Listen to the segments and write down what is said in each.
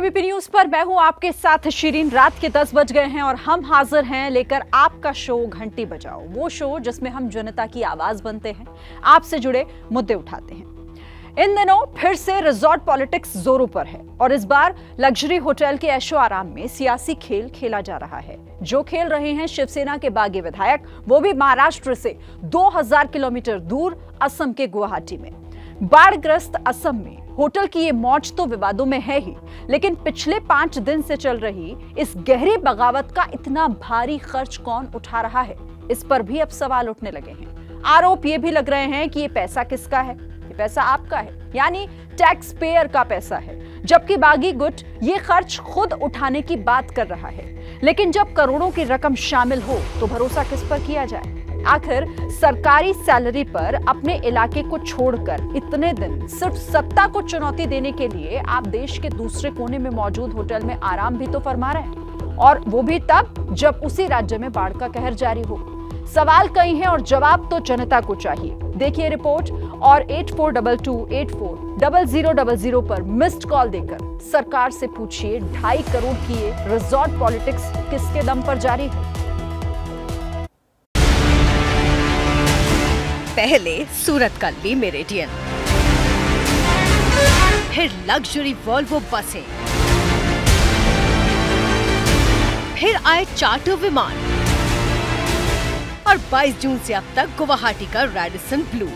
ABP news पर मैं हूं आपके साथ शिरीन। रात के 10 बज गए हैं और हम हाजिर हैं लेकर आपका शो घंटी बजाओ, वो शो जिसमें हम जनता की आवाज बनते हैं, आपसे जुड़े मुद्दे उठाते हैं। इन दिनों फिर से रिजॉर्ट पॉलिटिक्स जोरों पर है और इस बार लग्जरी होटल के ऐशो आराम में सियासी खेल खेला जा रहा है। जो खेल रहे हैं शिवसेना के बागी विधायक, वो भी महाराष्ट्र से 2000 किलोमीटर दूर असम के गुवाहाटी में। बाढ़ग्रस्त असम में होटल की ये मौज तो विवादों में है ही, लेकिन पिछले 5 दिन से चल रही इस गहरी बगावत का इतना भारी खर्च कौन उठा रहा है, इस पर भी अब सवाल उठने लगे हैं। आरोप ये भी लग रहे हैं कि ये पैसा किसका है? ये पैसा आपका है, यानी टैक्स पेयर का पैसा है, जबकि बागी गुट ये खर्च खुद उठाने की बात कर रहा है। लेकिन जब करोड़ों की रकम शामिल हो तो भरोसा किस पर किया जाए? आखिर सरकारी सैलरी पर अपने इलाके को छोड़कर इतने दिन सिर्फ सत्ता को चुनौती देने के लिए आप देश के दूसरे कोने में मौजूद होटल में आराम भी तो फरमा रहे हैं, और वो भी तब जब उसी राज्य में बाढ़ का कहर जारी हो। सवाल कई हैं और जवाब तो जनता को चाहिए। देखिए रिपोर्ट और 8422840000 पर मिस्ड कॉल देकर सरकार से पूछिए 2.5 करोड़ की ये रिजॉर्ट पॉलिटिक्स किसके दम पर जारी है। पहले सूरत का ली मेरिडियन, फिर लग्जरी वॉल्वो बसें, फिर आए चार्टर विमान और 22 जून से अब तक गुवाहाटी का रैडिसन ब्लू।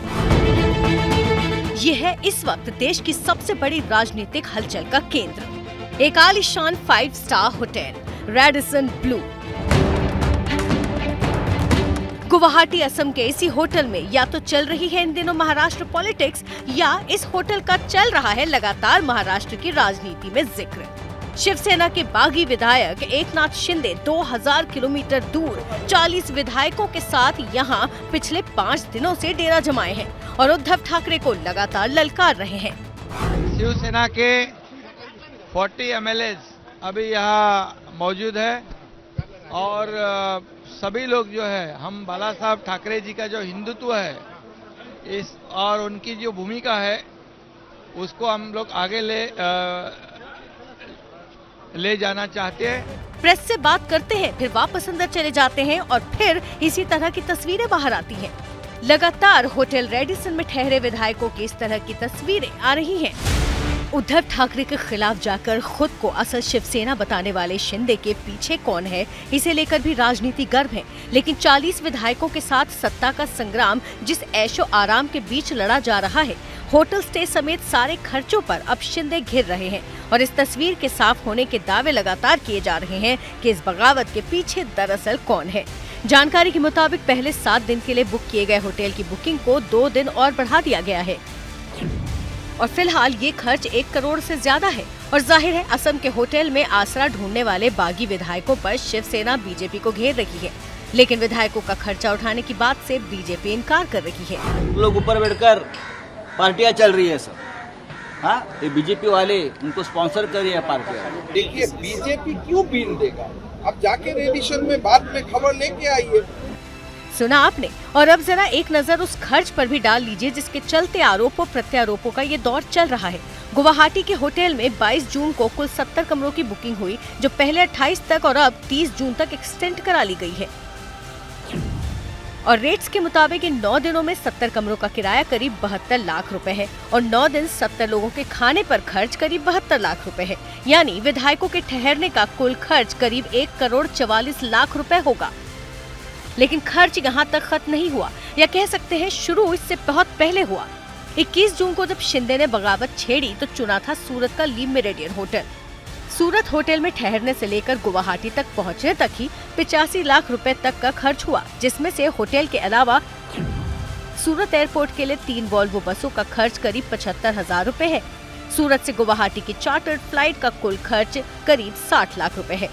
ये है इस वक्त देश की सबसे बड़ी राजनीतिक हलचल का केंद्र, एक आलीशान 5 star hotel Radisson Blu. Guwahati Assam के इसी होटल में या तो चल रही है इन दिनों महाराष्ट्र पॉलिटिक्स, या इस होटल का चल रहा है लगातार महाराष्ट्र की राजनीति में जिक्र। शिवसेना के बागी विधायक एकनाथ शिंदे 2000 किलोमीटर दूर 40 विधायकों के साथ यहाँ पिछले 5 दिनों से डेरा जमाए हैं और उद्धव ठाकरे को लगातार ललकार रहे हैं। शिवसेना के 40 MLAs अभी यहाँ मौजूद है और सभी लोग जो है, हम बाला साहब ठाकरे जी का जो हिंदुत्व है इस और उनकी जो भूमिका है उसको हम लोग आगे ले जाना चाहते हैं। प्रेस से बात करते हैं, फिर वापस अंदर चले जाते हैं और फिर इसी तरह की तस्वीरें बाहर आती हैं। लगातार होटल रेडिसन में ठहरे विधायकों की इस तरह की तस्वीरें आ रही हैं। उद्धव ठाकरे के खिलाफ जाकर खुद को असल शिवसेना बताने वाले शिंदे के पीछे कौन है, इसे लेकर भी राजनीति गर्म है। लेकिन 40 विधायकों के साथ सत्ता का संग्राम जिस ऐशो आराम के बीच लड़ा जा रहा है, होटल स्टे समेत सारे खर्चों पर अब शिंदे घिर रहे हैं और इस तस्वीर के साफ होने के दावे लगातार किए जा रहे हैं कि इस बगावत के पीछे दरअसल कौन है। जानकारी के मुताबिक पहले 7 दिन के लिए बुक किए गए होटल की बुकिंग को 2 दिन और बढ़ा दिया गया है और फिलहाल ये खर्च 1 करोड़ से ज्यादा है। और जाहिर है असम के होटल में आसरा ढूंढने वाले बागी विधायकों पर शिवसेना बीजेपी को घेर रही है, लेकिन विधायकों का खर्चा उठाने की बात से बीजेपी इनकार कर रही है। लोग ऊपर बैठकर पार्टियां चल रही है सब, हाँ, ये बीजेपी वाले उनको स्पॉन्सर कर रही है पार्टियां। देखिए बीजेपी क्यों बीन देगा, अब जाके रेडिशन में बाद में खबर लेके आइए। सुना आपने, और अब जरा एक नजर उस खर्च पर भी डाल लीजिए जिसके चलते आरोपों प्रत्यारोपों का ये दौर चल रहा है। गुवाहाटी के होटल में 22 जून को कुल 70 कमरों की बुकिंग हुई, जो पहले 28 तक और अब 30 जून तक एक्सटेंड करा ली गई है। और रेट्स के मुताबिक इन 9 दिनों में 70 कमरों का किराया करीब 72 लाख रुपए है और 9 दिन 70 लोगों के खाने पर खर्च करीब 72 लाख रुपए है। यानी विधायकों के ठहरने का कुल खर्च करीब 1 करोड़ 44 लाख रुपए होगा। लेकिन खर्च यहाँ तक खत्म नहीं हुआ, या कह सकते हैं शुरू इससे बहुत पहले हुआ। 21 जून को जब शिंदे ने बगावत छेड़ी तो चुना था सूरत का ली मेरिडियन होटल। सूरत होटल में ठहरने से लेकर गुवाहाटी तक पहुँचने तक ही 85 लाख रुपए तक का खर्च हुआ, जिसमें से होटल के अलावा सूरत एयरपोर्ट के लिए 3 वॉल्वो बसों का खर्च करीब 75,000 रुपए है। सूरत से गुवाहाटी की चार्टर्ड फ्लाइट का कुल खर्च करीब 60 लाख रुपए है।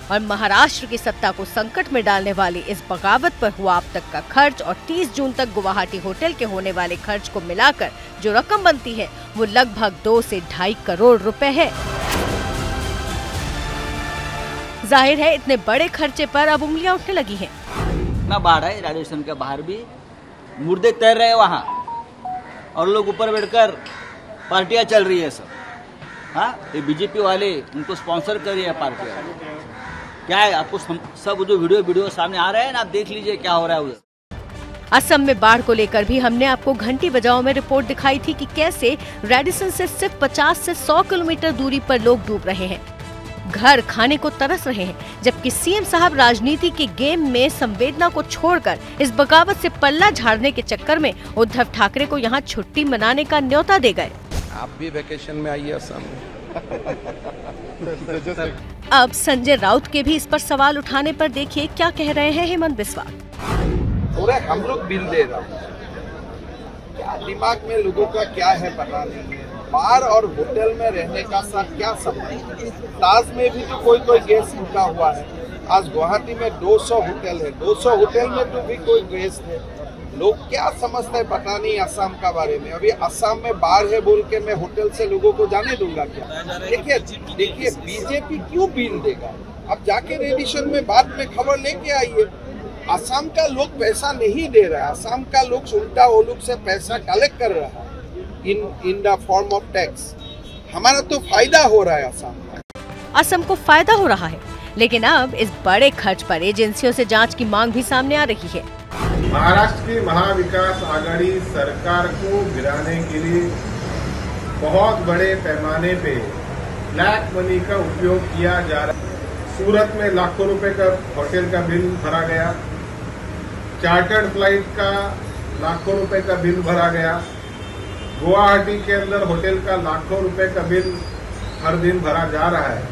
और महाराष्ट्र की सत्ता को संकट में डालने वाली इस बगावत पर हुआ अब तक का खर्च और 30 जून तक गुवाहाटी होटल के होने वाले खर्च को मिलाकर जो रकम बनती है वो लगभग 2 से 2.5 करोड़ रुपए है। जाहिर है इतने बड़े खर्चे पर अब उंगलियां उठने लगी हैं। ना बाढ़ है, राजस्थान के बाहर भी मुर्दे तैर रहे हैं वहाँ और लोग ऊपर बैठकर पार्टियां चल रही है सब, हाँ, ये बीजेपी वाले उनको स्पॉन्सर कर रही है पार्टी वाले। क्या है आपको सब जो वीडियो सामने आ रहे हैं ना, आप देख लीजिए क्या हो रहा है उधर। असम में बाढ़ को लेकर भी हमने आपको घंटी बजाओ में रिपोर्ट दिखाई थी कि कैसे रेडिसन से सिर्फ 50 से 100 किलोमीटर दूरी पर लोग डूब रहे हैं, घर खाने को तरस रहे हैं, जबकि सीएम साहब राजनीति के गेम में संवेदना को छोड़कर इस बगावत से पल्ला झाड़ने के चक्कर में उद्धव ठाकरे को यहाँ छुट्टी मनाने का न्योता दे गए। आप भी वेकेशन में आइए असम में। अब संजय राउत के भी इस पर सवाल उठाने पर देखिए क्या कह रहे हैं हेमंत बिस्वा। पूरे हम लोग बिल दे रहे हैं, क्या दिमाग में लोगों का क्या है पता नहीं है। बार और होटल में रहने का साथ क्या संबंध? ताज में भी तो कोई गेस्ट रुका हुआ है। आज गुवाहाटी में 200 होटल है, 200 होटल में तो भी कोई गेस्ट है। लोग क्या समझते हैं पता नहीं असम का बारे में। अभी असम में बाढ़ है बोल के मैं होटल से लोगों को जाने दूंगा क्या? देखिए बीजेपी क्यों बिल देगा? अब जाके रेडिशन में बाद में खबर लेके आइए। असम का लोग पैसा नहीं दे रहा है, असम का लोग उल्टा वो लोग से पैसा कलेक्ट कर रहा है in the form of tax. हमारा तो फायदा हो रहा है असम का। असम को फायदा हो रहा है, लेकिन अब इस बड़े खर्च पर एजेंसियों से जांच की मांग भी सामने आ रही है। महाराष्ट्र की महाविकास आघाड़ी सरकार को गिराने के लिए बहुत बड़े पैमाने पे ब्लैक मनी का उपयोग किया जा रहा है। सूरत में लाखों रुपए का होटल का बिल भरा गया, चार्टर्ड फ्लाइट का लाखों रुपए का बिल भरा गया, गुवाहाटी के अंदर होटल का लाखों रुपए का बिल हर दिन भरा जा रहा है।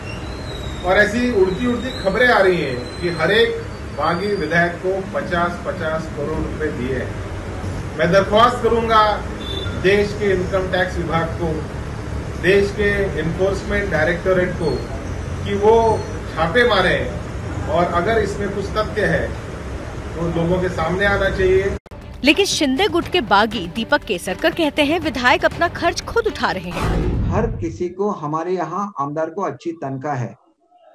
और ऐसी उड़ती खबरें आ रही हैं कि हर एक बागी विधायक को 50-50 करोड़ रुपए दिए हैं। मैं दरख्वास्त करूंगा देश के इनकम टैक्स विभाग को, देश के एनफोर्समेंट डायरेक्टोरेट को कि वो छापे मारे और अगर इसमें कुछ तथ्य है तो लोगों के सामने आना चाहिए। लेकिन शिंदे गुट के बागी दीपक केसरकर कहते हैं विधायक अपना खर्च खुद उठा रहे हैं। हर किसी को, हमारे यहाँ आमदार को अच्छी तनख्वाह है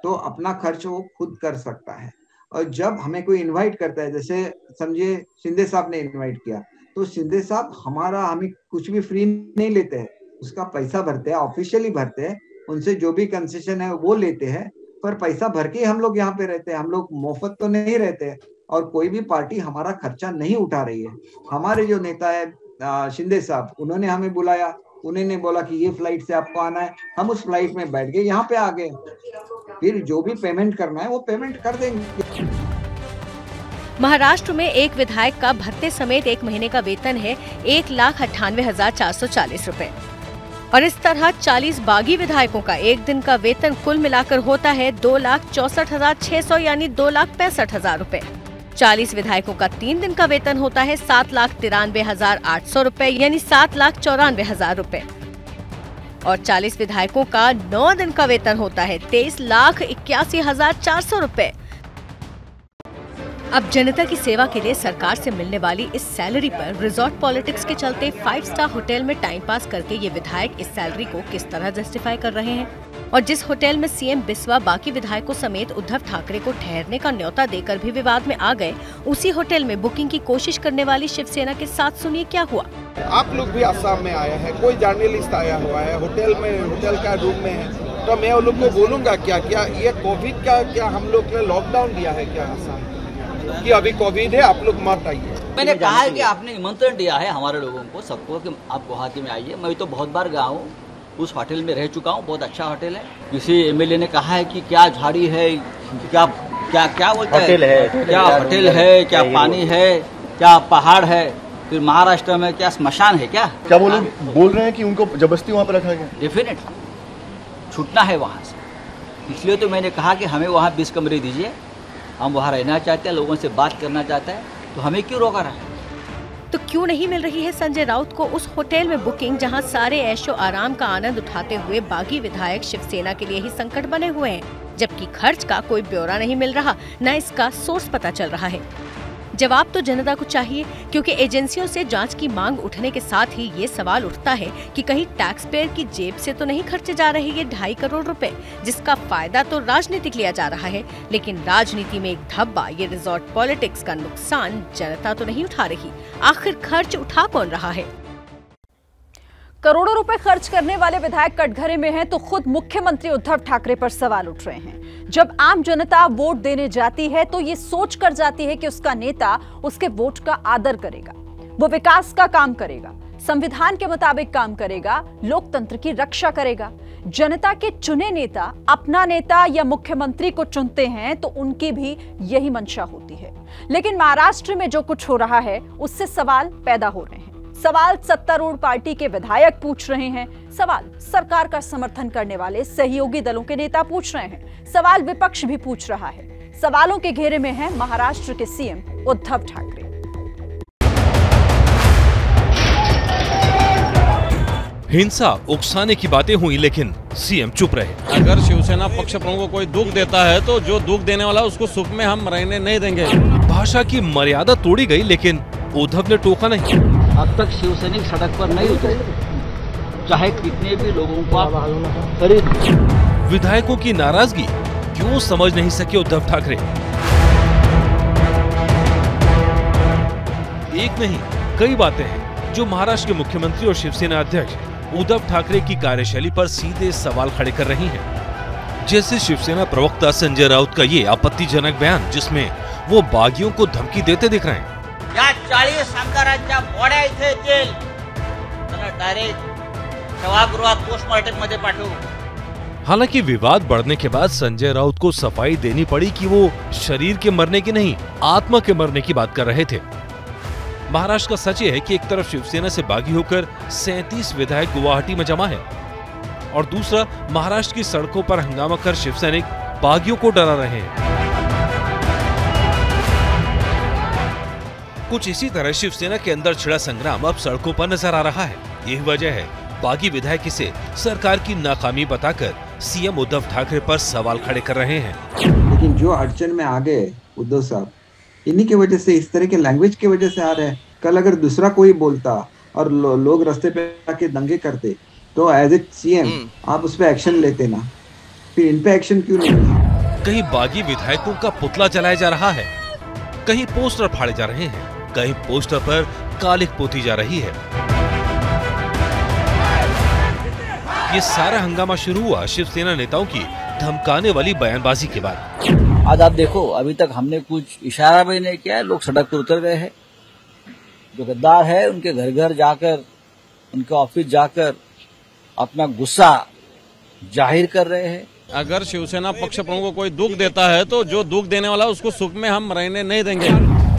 तो अपना खर्च वो खुद कर सकता है। और जब हमें कोई इनवाइट करता है, जैसे समझिए शिंदे साहब ने इनवाइट किया, तो शिंदे साहब हमें कुछ भी फ्री नहीं लेते हैं, उसका पैसा भरते हैं, ऑफिशियली भरते हैं, उनसे जो भी कंसेशन है वो लेते हैं, पर पैसा भर के हम लोग यहाँ पे रहते हैं। हम लोग मुफ्त तो नहीं रहते और कोई भी पार्टी हमारा खर्चा नहीं उठा रही है। हमारे जो नेता है शिंदे साहब, उन्होंने हमें बुलाया, उन्होंने बोला कि ये फ्लाइट से आपको आना है, हम उस फ्लाइट में बैठ गए, यहाँ पे आ गए, फिर जो भी पेमेंट करना है वो पेमेंट कर देंगे। महाराष्ट्र में एक विधायक का भत्ते समेत एक महीने का वेतन है 1,98,440 रुपए और इस तरह 40 बागी विधायकों का एक दिन का वेतन कुल मिलाकर होता है 2,64,600 यानी 2,65,000 रुपए। 40 विधायकों का 3 दिन का वेतन होता है 7,93,800 रुपए यानी 7,94,000 रुपए और 40 विधायकों का 9 दिन का वेतन होता है 23,81,400 रुपए। अब जनता की सेवा के लिए सरकार से मिलने वाली इस सैलरी पर रिजॉर्ट पॉलिटिक्स के चलते 5 स्टार होटल में टाइम पास करके ये विधायक इस सैलरी को किस तरह जस्टिफाई कर रहे हैं और जिस होटल में सीएम बिस्वा बाकी विधायकों समेत उद्धव ठाकरे को ठहरने का न्योता देकर भी विवाद में आ गए, उसी होटल में बुकिंग की कोशिश करने वाली शिवसेना के साथ सुनिए क्या हुआ। आप लोग भी आसाम में आया है, कोई जर्नलिस्ट आया हुआ है, होटल का रूम में है, तो मैं उन लोग को बोलूंगा क्या ये कोविड का क्या हम लोग ने लॉकडाउन दिया है क्या आसाम कि अभी कोविड है आप लोग मत आइए। मैंने कहा है कि आपने निमंत्रण दिया है हमारे लोगों को सबको कि आप गुवाहाटी में आइए। मैं तो बहुत बार गया हूँ, उस होटल में रह चुका हूँ, बहुत अच्छा होटल है। किसी एमएलए ने कहा है कि क्या झाड़ी है, क्या क्या क्या बोलता है, क्या होटल है, क्या पानी है, क्या पहाड़ है, फिर महाराष्ट्र में क्या स्मशान है क्या बोल रहे हैं कि उनको जबरदस्ती वहाँ पर रखा गया। डेफिनेटली छूटना है वहाँ से, इसलिए तो मैंने कहा कि हमें वहाँ 20 कमरे दीजिए, हम वहाँ रहना चाहते हैं, लोगों से बात करना चाहते हैं, तो हमें क्यों रोका रहा है। तो क्यों नहीं मिल रही है संजय राउत को उस होटल में बुकिंग जहां सारे ऐशो आराम का आनंद उठाते हुए बागी विधायक शिवसेना के लिए ही संकट बने हुए हैं, जबकि खर्च का कोई ब्यौरा नहीं मिल रहा, न इसका सोर्स पता चल रहा है। जवाब तो जनता को चाहिए, क्योंकि एजेंसियों से जांच की मांग उठने के साथ ही ये सवाल उठता है कि कहीं टैक्स पेयर की जेब से तो नहीं खर्चे जा रहे ये 2.5 करोड़ रुपए, जिसका फायदा तो राजनीतिक लिया जा रहा है, लेकिन राजनीति में एक धब्बा ये रिजॉर्ट पॉलिटिक्स का नुकसान जनता तो नहीं उठा रही। आखिर खर्च उठा कौन रहा है? करोड़ों रुपए खर्च करने वाले विधायक कटघरे में हैं तो खुद मुख्यमंत्री उद्धव ठाकरे पर सवाल उठ रहे हैं। जब आम जनता वोट देने जाती है तो ये सोच कर जाती है कि उसका नेता उसके वोट का आदर करेगा, वो विकास का काम करेगा, संविधान के मुताबिक काम करेगा, लोकतंत्र की रक्षा करेगा। जनता के चुने नेता अपना नेता या मुख्यमंत्री को चुनते हैं तो उनकी भी यही मंशा होती है। लेकिन महाराष्ट्र में जो कुछ हो रहा है उससे सवाल पैदा हो रहे हैं। सवाल सत्तारूढ़ पार्टी के विधायक पूछ रहे हैं, सवाल सरकार का समर्थन करने वाले सहयोगी दलों के नेता पूछ रहे हैं, सवाल विपक्ष भी पूछ रहा है। सवालों के घेरे में है महाराष्ट्र के सीएम उद्धव ठाकरे। हिंसा उकसाने की बातें हुई लेकिन सीएम चुप रहे। अगर शिवसेना पक्ष प्रमुख को कोई दुख देता है तो जो दुख देने वाला उसको सुख में हम रहने नहीं देंगे। भाषा की मर्यादा तोड़ी गई लेकिन उद्धव ने टोका नहीं। अब तक शिवसैनिक सड़क पर नहीं उतरे, चाहे कितने भी लोगों को आप खरीद। विधायकों की नाराजगी क्यों समझ नहीं सके उद्धव ठाकरे? एक नहीं कई बातें हैं जो महाराष्ट्र के मुख्यमंत्री और शिवसेना अध्यक्ष उद्धव ठाकरे की कार्यशैली पर सीधे सवाल खड़े कर रही हैं। जैसे शिवसेना प्रवक्ता संजय राउत का ये आपत्तिजनक बयान जिसमें वो बागियों को धमकी देते दिख रहे हैं। या 40 आमदारांच्या बॉड्या इथे येतील, त्यांना डायरेक्ट सभागृहात पोस्टमार्टम मध्ये पाठवू। हालांकि विवाद बढ़ने के बाद संजय राउत को सफाई देनी पड़ी कि वो शरीर के मरने की नहीं आत्मा के मरने की बात कर रहे थे। महाराष्ट्र का सच ये है कि एक तरफ शिवसेना से बागी होकर 37 विधायक गुवाहाटी में जमा है और दूसरा महाराष्ट्र की सड़कों पर हंगामा कर शिवसैनिक बागियों को डरा रहे हैं। कुछ इसी तरह शिवसेना के अंदर छिड़ा संग्राम अब सड़कों पर नजर आ रहा है। यही वजह है बागी विधायक इसे सरकार की नाकामी बताकर सीएम उद्धव ठाकरे पर सवाल खड़े कर रहे हैं। लेकिन जो अड़चन में आ गए उद्धव साहब, इन्हीं की वजह से, इस तरह के लैंग्वेज की वजह से आ रहे हैं। कल अगर दूसरा कोई बोलता और लोग रास्ते पे आके दंगे करते तो एज ए सीएम आप उस पर एक्शन लेते ना, फिर इन पे एक्शन क्यों नहीं? कहीं बागी विधायकों का पुतला जलाया जा रहा है, कहीं पोस्टर फाड़े जा रहे हैं, कहीं पोस्टर पर कालिख पोती जा रही है। ये सारा हंगामा शुरू हुआ शिवसेना नेताओं की धमकाने वाली बयानबाजी के बाद। आज आप देखो, अभी तक हमने कुछ इशारा भी नहीं किया, लोग सड़क पर उतर गए हैं। जो गद्दार है उनके घर घर जाकर, उनके ऑफिस जाकर अपना गुस्सा जाहिर कर रहे हैं। अगर शिवसेना पक्ष प्रमुख को कोई दुख देता है तो जो दुख देने वाला उसको सुख में हम रहने नहीं देंगे।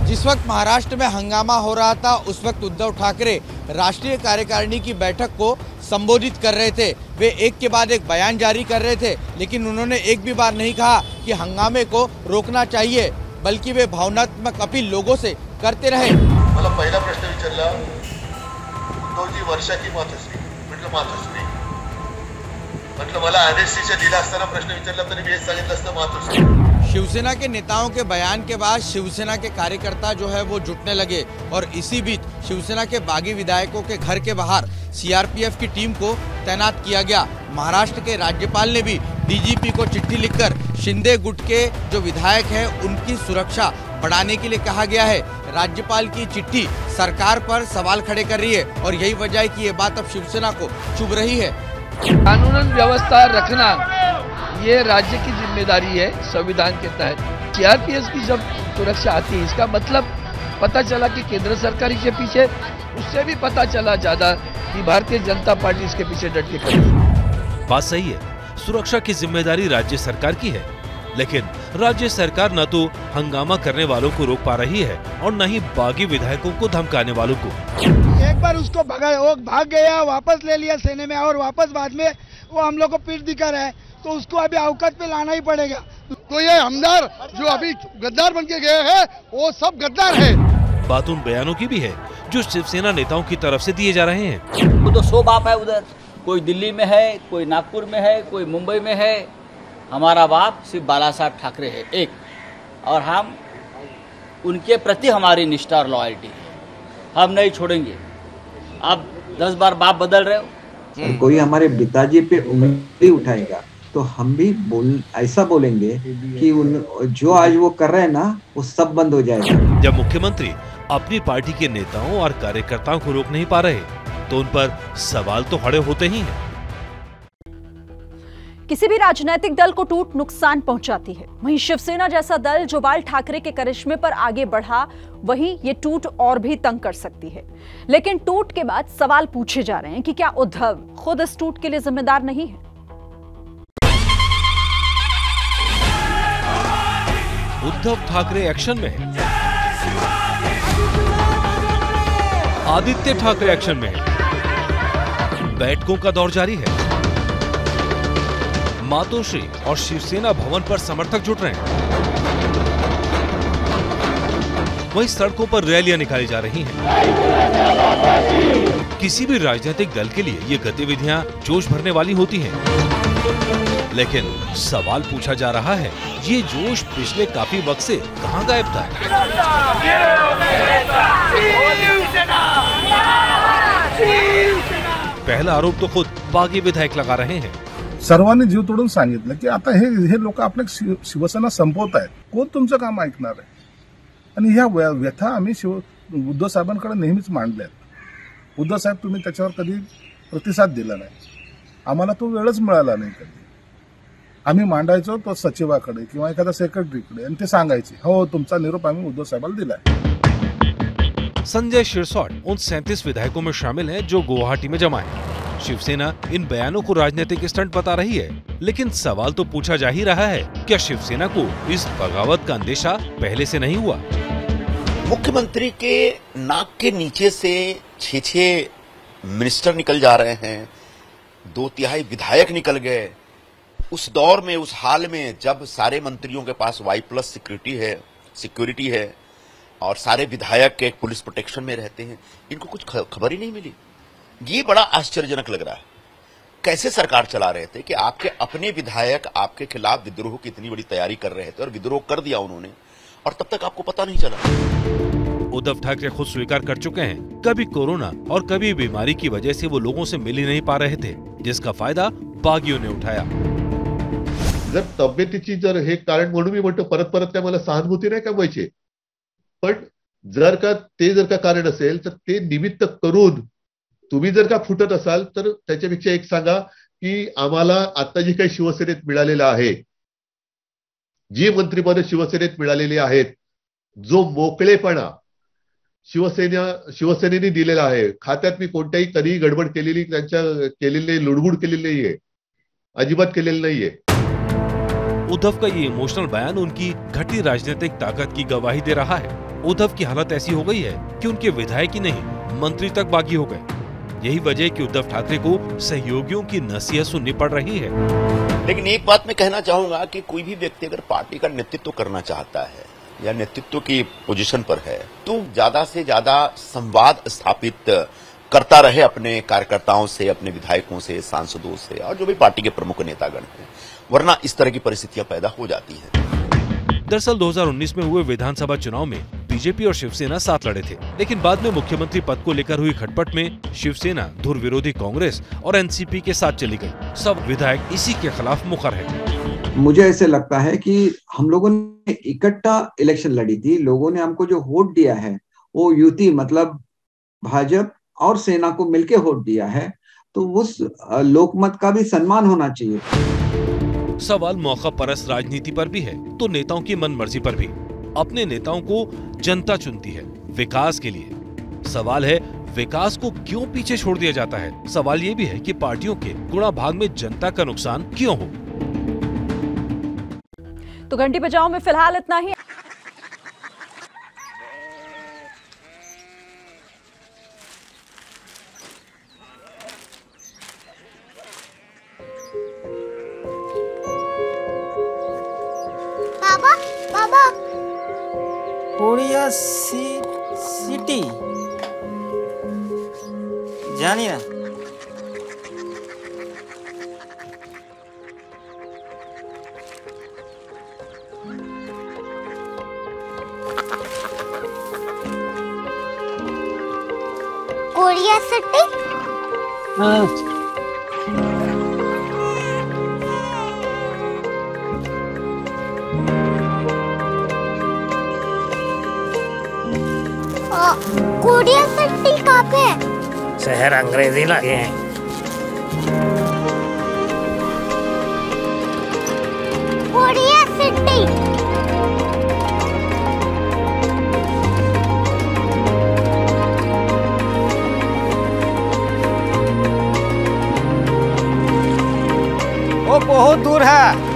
जिस वक्त महाराष्ट्र में हंगामा हो रहा था उस वक्त उद्धव ठाकरे राष्ट्रीय कार्यकारिणी की बैठक को संबोधित कर रहे थे। वे एक के बाद एक बयान जारी कर रहे थे, लेकिन उन्होंने एक भी बार नहीं कहा कि हंगामे को रोकना चाहिए, बल्कि वे भावनात्मक अपील लोगों से करते रहे। मला पहिला प्रश्न विचारला, उद्धवजी वर्षाची मातोश्री, म्हटलं मातोश्री, म्हटलं मला एनएससीच्या दिला असताना प्रश्न विचारला तरी मी हेच सांगितलं असतं मातोश्री। शिवसेना के नेताओं के बयान के बाद शिवसेना के कार्यकर्ता जो है वो जुटने लगे और इसी बीच शिवसेना के बागी विधायकों के घर के बाहर सीआरपीएफ की टीम को तैनात किया गया। महाराष्ट्र के राज्यपाल ने भी डीजीपी को चिट्ठी लिखकर शिंदे गुट के जो विधायक हैं उनकी सुरक्षा बढ़ाने के लिए कहा गया है। राज्यपाल की चिट्ठी सरकार पर सवाल खड़े कर रही है और यही वजह है कि ये बात अब शिवसेना को चुभ रही है। कानून व्यवस्था रखना ये राज्य की जिम्मेदारी है संविधान के तहत। सीआरपीएफ की जब सुरक्षा आती है इसका मतलब पता चला कि केंद्र सरकार के पीछे, उससे भी पता चला ज्यादा कि भारतीय जनता पार्टी इसके पीछे डट के खड़ी है। बात सही है, सुरक्षा की जिम्मेदारी राज्य सरकार की है, लेकिन राज्य सरकार न तो हंगामा करने वालों को रोक पा रही है और न ही बागी विधायकों को धमकाने वालों को। एक बार उसको वो भाग गया, वापस ले लिया सेने में और वापस बाद में वो हम लोग को पीठ दिखा रहा है, तो उसको अभी औकात पे लाना ही पड़ेगा। तो ये हमदार जो अभी गद्दार बन के गए हैं वो सब गद्दार है। बात उन बयानों की भी है जो शिवसेना नेताओं की तरफ से दिए जा रहे हैं। वो तो 100 बाप है उधर, कोई दिल्ली में है, कोई नागपुर में है, कोई मुंबई में है। हमारा बाप सिर्फ बाला साहब ठाकरे है एक, और हम उनके प्रति हमारी निष्ठा और लॉयल्टी है, हम नहीं छोड़ेंगे। आप 10 बार बाप बदल रहे हो। कोई हमारे पिताजी पे उंगली उठाएगा तो हम भी ऐसा बोलेंगे कि जो आज वो कर रहे हैं ना वो सब बंद हो जाएगा। जब मुख्यमंत्री अपनी पार्टी के नेताओं और कार्यकर्ताओं को रोक नहीं पा रहे तो उन पर सवाल तो खड़े होते ही हैं। किसी भी राजनीतिक दल को टूट नुकसान पहुंचाती है। वहीं शिवसेना जैसा दल जो बाल ठाकरे के करिश्मे पर आगे बढ़ा, वहीं ये टूट और भी तंग कर सकती है। लेकिन टूट के बाद सवाल पूछे जा रहे हैं कि क्या उद्धव खुद इस टूट के लिए जिम्मेदार नहीं है? उद्धव ठाकरे एक्शन में है, आदित्य ठाकरे एक्शन में है, बैठकों का दौर जारी है, मातोश्री और शिवसेना भवन पर समर्थक जुट रहे हैं, वहीं सड़कों पर रैलियां निकाली जा रही हैं। किसी भी राजनीतिक दल के लिए ये गतिविधियां जोश भरने वाली होती हैं। लेकिन सवाल पूछा जा रहा है, ये जोश पिछले काफी वक्त से कहां गायब था? पहला आरोप तो खुद बागी विधायक लगा रहे हैं। सर्वांनी जीव तोडून सांगितलं की आता हे लोक आपल्या शिवसेना संपवत आहेत, कोण तुमचं काम ऐकणार आहे? आणि ह्या व्यथा आम्ही उद्धव साहेबांकडे नेहमीच मांडल्या आहेत। उद्धव साहेब तुम्ही त्याच्यावर कधी प्रतिसाद दिला नाही, आम्हाला तो वेळच मिळाला नाही कधी। आम्ही मांडायचो तो सचिवाकडे किंवा एखाद्या सेक्रेटरीकडे आणि ते सांगायचे हो तुमचा निरोप आम्ही उद्धव साहेबांना दिलाय। संजय शिरसौट उन 37 विधायकों में शामिल हैं जो गुवाहाटी में जमा हैं। शिवसेना इन बयानों को राजनीतिक स्टंट बता रही है, लेकिन सवाल तो पूछा जा ही रहा है, क्या शिवसेना को इस बगावत का अंदेशा पहले से नहीं हुआ? मुख्यमंत्री के नाक के नीचे से 6 मिनिस्टर निकल जा रहे हैं, 2/3 विधायक निकल गए। उस दौर में, उस हाल में जब सारे मंत्रियों के पास Y+ सिक्योरिटी है और सारे विधायक एक पुलिस प्रोटेक्शन में रहते हैं, इनको कुछ खबर ही नहीं मिली। ये बड़ा आश्चर्यजनक लग रहा है। कैसे सरकार चला रहे थे कि आपके अपने विधायक आपके खिलाफ विद्रोह की इतनी बड़ी तैयारी कर रहे थे और विद्रोह कर दिया उन्होंने, और तब तक आपको पता नहीं चला। उद्धव ठाकरे खुद स्वीकार कर चुके हैं, कभी कोरोना और कभी बीमारी की वजह से वो लोगों से मिल ही नहीं पा रहे थे, जिसका फायदा बागियों ने उठाया। जर तब्येतीची जर हे कारण म्हणून मी म्हणतो परत परत काय मला सहानुभूती नाही कमवायची, पण जर का कारण असेल तर ते निमित्त करून तुम्ही जर का फुटत असाल तर त्याच्यापेक्षा एक सांगा की आम्हाला आता जी काही शिवसेनेत मिळालेलं आहे, जी मंत्रिपद शिवसेनेत मिळालेली आहेत, जो मोकळेपणा शिवसेनेने दिलेला आहे, खात्यात मी कोणत्याही कधी गडबड केलेली लुडबुड केलेली नाहीये, अजिबात केलेली नाहीये। उद्धव का ये इमोशनल बयान उनकी घटी राजनीतिक ताकत की गवाही दे रहा है। उद्धव की हालत ऐसी हो गई है कि उनके विधायक ही नहीं, मंत्री तक बागी हो गए। यही वजह है कि उद्धव ठाकरे को सहयोगियों की नसीहत सुननी पड़ रही है। लेकिन एक बात मैं कहना चाहूंगा कि कोई भी व्यक्ति अगर पार्टी का नेतृत्व करना चाहता है या नेतृत्व की पोजीशन पर है, तो ज्यादा से ज्यादा संवाद स्थापित करता रहे अपने कार्यकर्ताओं से, अपने विधायकों से, सांसदों से और जो भी पार्टी के प्रमुख नेतागण हैं, वरना इस तरह की परिस्थितियां पैदा हो जाती हैं। दरअसल 2019 में हुए विधानसभा चुनाव में बीजेपी और शिवसेना साथ लड़े थे, लेकिन बाद में मुख्यमंत्री पद को लेकर हुई खटपट में शिवसेना धुर विरोधी कांग्रेस और एनसीपी के साथ चली गई। सब विधायक इसी के खिलाफ मुखर है। मुझे ऐसे लगता है कि हम लोगों ने इकट्ठा इलेक्शन लड़ी थी, लोगों ने हमको जो वोट दिया है वो युति मतलब भाजपा और सेना को मिलकर वोट दिया है, तो उस लोकमत का भी सम्मान होना चाहिए। सवाल मौका परस्त राजनीति पर भी है तो नेताओं की मनमर्जी पर भी। अपने नेताओं को जनता चुनती है विकास के लिए। सवाल है विकास को क्यों पीछे छोड़ दिया जाता है। सवाल ये भी है कि पार्टियों के गुणा भाग में जनता का नुकसान क्यों हो। तो घंटी बजाओ में फिलहाल इतना ही। कोरिया सिटी जानिए ना, कोरिया सिटी। कोरिया सिटी कहाँ पे है? शहर अंग्रेजी लगे हैं। Korea city. वो बहुत दूर है।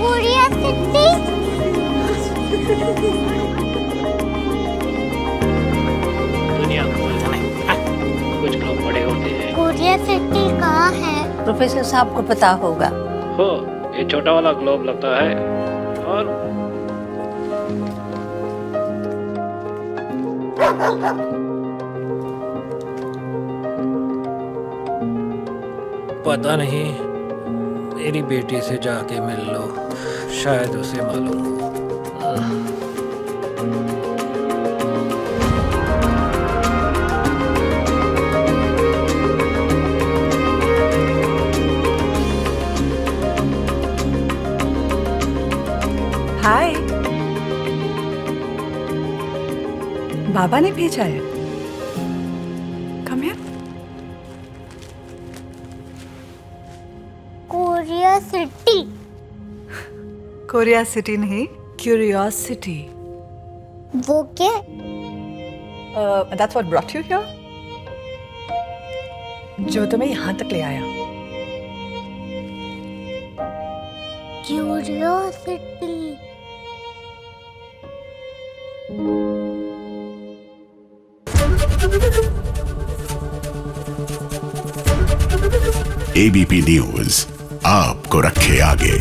Korea city. दुनिया कुछ लोग बड़े होते हैं। कोरिया सिटी कहाँ है? प्रोफेसर साहब को पता होगा। हो, ये छोटा वाला ग्लोब लगता है और पता नहीं, मेरी बेटी से जाके मिल लो, शायद उसे मालूम हो। हाय, बाबा ने भेजा है। Come here. Korea city. Korea city नहीं, क्यूरियोसिटी। वो क्या? That's what brought you here? जो तुम्हें यहाँ तक ले आया। क्यूरियोसिटी। ABP न्यूज आपको रखे आगे।